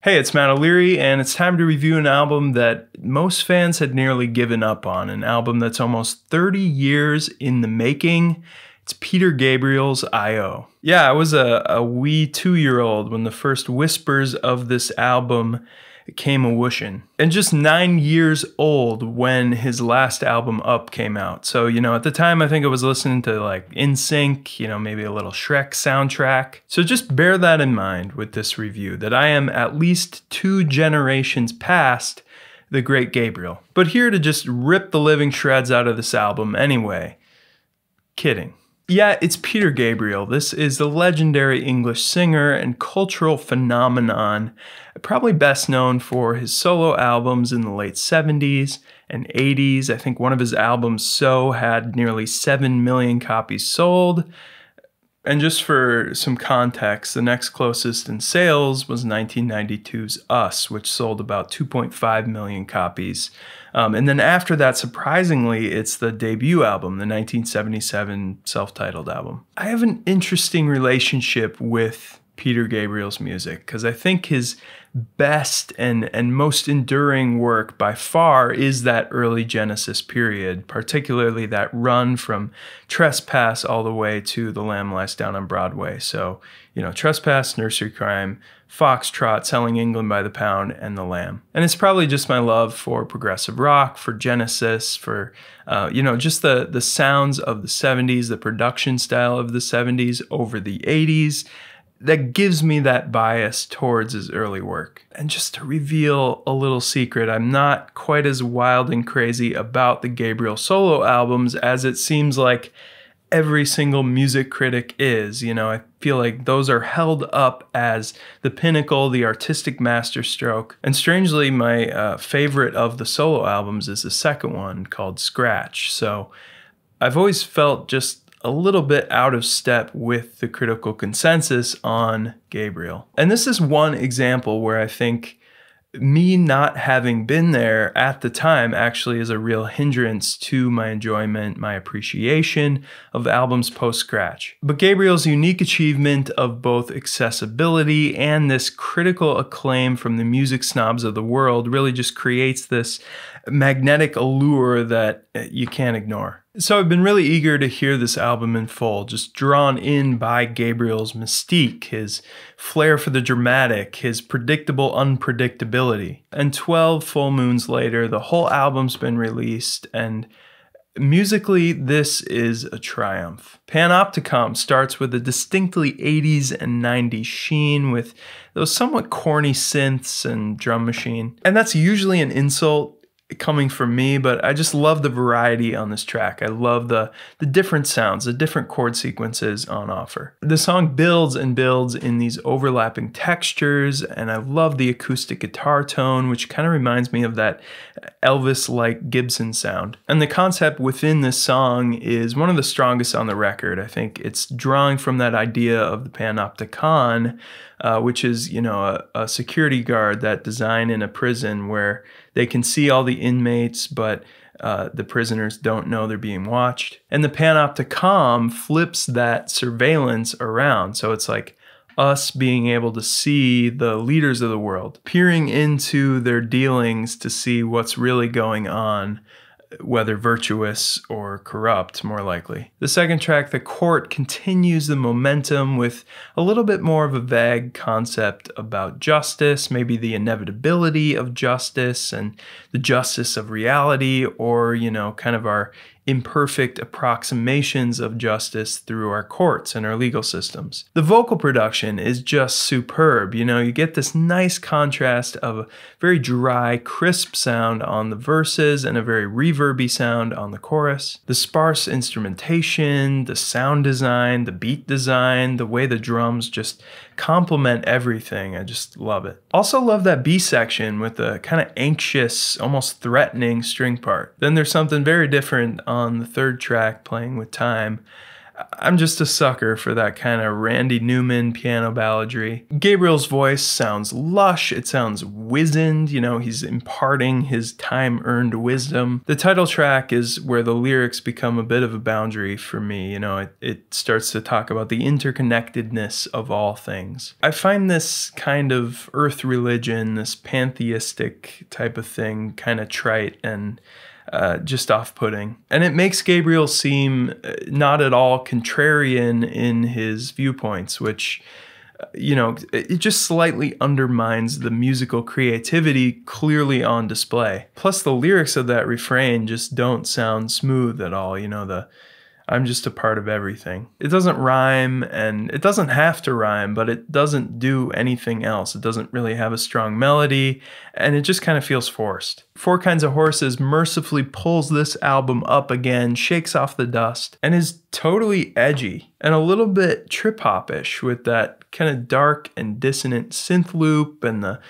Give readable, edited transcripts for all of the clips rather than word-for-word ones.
Hey, it's Matt O'Leary, and it's time to review an album that most fans had nearly given up on, an album that's almost 30 years in the making. It's Peter Gabriel's I.O. Yeah, I was a wee 2-year-old when the first whispers of this album came a-whooshin'. And just 9 years old when his last album, Up, came out. So, at the time I think I was listening to like NSYNC, maybe a little Shrek soundtrack. So just bear that in mind with this review, that I am at least 2 generations past the great Gabriel. But here to just rip the living shreds out of this album anyway. Kidding. Yeah, it's Peter Gabriel. This is the legendary English singer and cultural phenomenon, probably best known for his solo albums in the late 70s and 80s. I think one of his albums, So, had nearly 7 million copies sold. And just for some context, the next closest in sales was 1992's Us, which sold about 2.5 million copies. And then after that, surprisingly, it's the debut album, the 1977 self-titled album. I have an interesting relationship with Peter Gabriel's music because I think his best and most enduring work by far is that early Genesis period, particularly that run from Trespass all the way to The Lamb Lies Down on Broadway. So, Trespass, Nursery Crime, Foxtrot, Selling England by the Pound, and The Lamb. And it's probably just my love for progressive rock, for Genesis, for, just the sounds of the 70s, the production style of the 70s over the 80s. That gives me that bias towards his early work. And just to reveal a little secret, I'm not quite as wild and crazy about the Gabriel solo albums as it seems like every single music critic is. I feel like those are held up as the pinnacle, the artistic masterstroke. And strangely, my favorite of the solo albums is the second one called Scratch. So I've always felt just a little bit out of step with the critical consensus on Gabriel. And this is one example where I think me not having been there at the time actually is a real hindrance to my enjoyment, my appreciation of albums post-Scratch. But Gabriel's unique achievement of both accessibility and this critical acclaim from the music snobs of the world really just creates this magnetic allure that you can't ignore. So I've been really eager to hear this album in full, just drawn in by Gabriel's mystique, his flair for the dramatic, his predictable unpredictability. And 12 full moons later, the whole album's been released, and musically, this is a triumph. Panopticon starts with a distinctly 80s and 90s sheen with those somewhat corny synths and drum machine. And that's usually an insult coming from me, but I just love the variety on this track. I love the different sounds, the different chord sequences on offer. The song builds and builds in these overlapping textures, and I love the acoustic guitar tone, which kind of reminds me of that Elvis-like Gibson sound. And the concept within this song is one of the strongest on the record. I think it's drawing from that idea of the Panopticon, which is, a security guard, that design in a prison where they can see all the inmates, but the prisoners don't know they're being watched. And the Panopticon flips that surveillance around. So it's like us being able to see the leaders of the world, peering into their dealings to see what's really going on, whether virtuous or corrupt, more likely. The second track, The Court, continues the momentum with a little bit more of a vague concept about justice, maybe the inevitability of justice and the justice of reality, or, kind of our imperfect approximations of justice through our courts and our legal systems. The vocal production is just superb. You get this nice contrast of a very dry, crisp sound on the verses and a very reverby sound on the chorus. The sparse instrumentation, the sound design, the beat design, the way the drums just complement everything. I just love it. Also love that B section with the kind of anxious, almost threatening string part. Then there's something very different on the third track, Playing with Time. I'm just a sucker for that kind of Randy Newman piano balladry. Gabriel's voice sounds lush, it sounds wizened, you know, he's imparting his time-earned wisdom. The title track is where the lyrics become a bit of a boundary for me, you know, it starts to talk about the interconnectedness of all things. I find this kind of earth religion, this pantheistic type of thing, kind of trite and just off-putting. And it makes Gabriel seem not at all contrarian in his viewpoints, which, you know, it just slightly undermines the musical creativity clearly on display. Plus, the lyrics of that refrain just don't sound smooth at all, you know, I'm just a part of everything. It doesn't rhyme, and it doesn't have to rhyme, but it doesn't do anything else. It doesn't really have a strong melody, and it just kind of feels forced. Four Kinds of Horses mercifully pulls this album up again, shakes off the dust, and is totally edgy and a little bit trip-hop-ish with that kind of dark and dissonant synth loop and the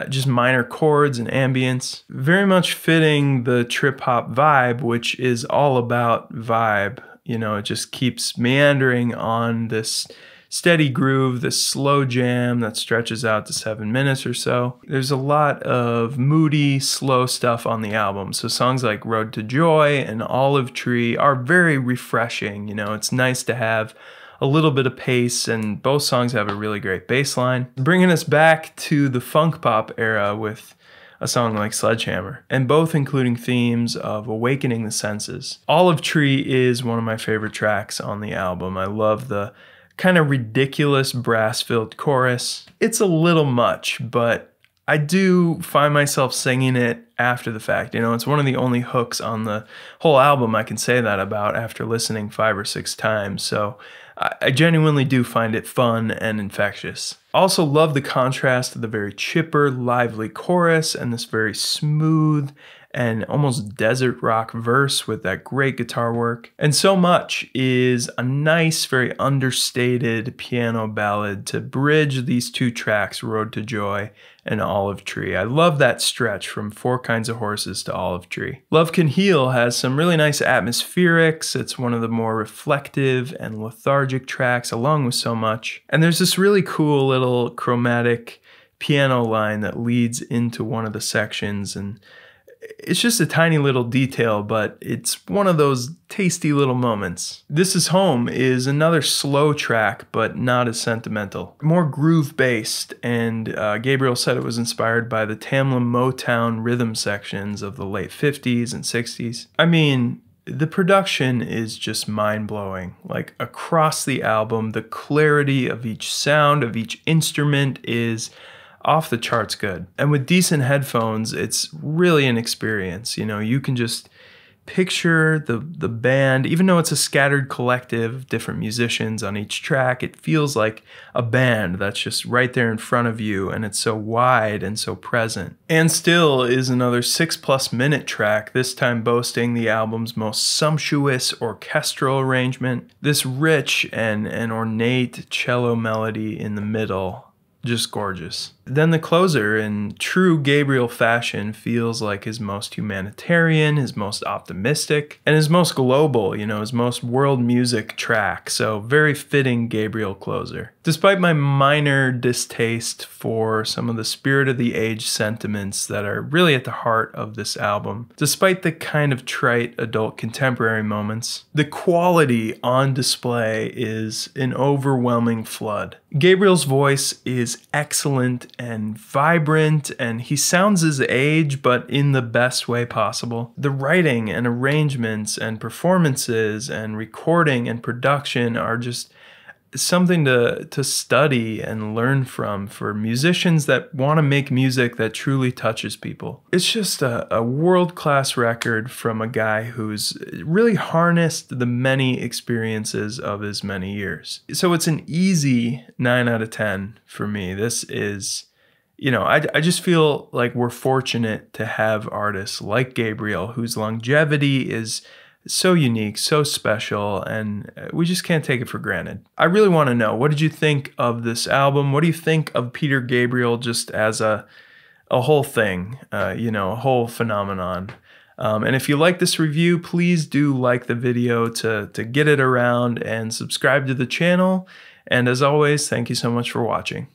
just minor chords and ambience. Very much fitting the trip-hop vibe, which is all about vibe. You know, it just keeps meandering on this steady groove, this slow jam that stretches out to 7 minutes or so. There's a lot of moody, slow stuff on the album. So songs like Road to Joy and Olive Tree are very refreshing. You know, it's nice to have a little bit of pace, and both songs have a really great bass line. Bringing us back to the funk pop era with a song like Sledgehammer, and both including themes of awakening the senses. Olive Tree is one of my favorite tracks on the album. I love the kind of ridiculous brass-filled chorus. It's a little much, but I do find myself singing it after the fact. You know, it's one of the only hooks on the whole album I can say that about after listening 5 or 6 times. So I genuinely do find it fun and infectious. Also love the contrast of the very chipper, lively chorus and this very smooth and almost desert rock verse with that great guitar work. And so much is a nice, very understated piano ballad to bridge these two tracks, Road to Joy and Olive Tree. I love that stretch from Four Kinds of Horses to Olive Tree. Love Can Heal has some really nice atmospherics. It's one of the more reflective and lethargic tracks, along with So Much. And there's this really cool little chromatic piano line that leads into one of the sections, and it's just a tiny little detail, but it's one of those tasty little moments. This Is Home is another slow track, but not as sentimental. More groove-based, and Gabriel said it was inspired by the Tamla Motown rhythm sections of the late 50s and 60s. I mean, the production is just mind-blowing. Like, across the album, the clarity of each sound, of each instrument is off the charts good. And with decent headphones, it's really an experience. You know, you can just picture the band, even though it's a scattered collective of different musicians on each track, it feels like a band that's just right there in front of you, and it's so wide and so present. And Still is another 6+ minute track, this time boasting the album's most sumptuous orchestral arrangement. This rich and ornate cello melody in the middle, just gorgeous. Then the closer, in true Gabriel fashion, feels like his most humanitarian, his most optimistic, and his most global, you know, his most world music track. So very fitting Gabriel closer. Despite my minor distaste for some of the spirit of the age sentiments that are really at the heart of this album, despite the kind of trite adult contemporary moments, the quality on display is an overwhelming flood. Gabriel's voice is excellent and vibrant, and he sounds his age, but in the best way possible. The writing and arrangements and performances and recording and production are just something to study and learn from for musicians that want to make music that truly touches people. It's just a world-class record from a guy who's really harnessed the many experiences of his many years. So it's an easy 9 out of 10 for me. This is, you know, I just feel like we're fortunate to have artists like Gabriel, whose longevity is so unique, so special, and we just can't take it for granted. I really want to know, what did you think of this album? What do you think of Peter Gabriel just as a whole thing, you know, a whole phenomenon? And if you like this review, please do like the video to get it around and subscribe to the channel. And as always, thank you so much for watching.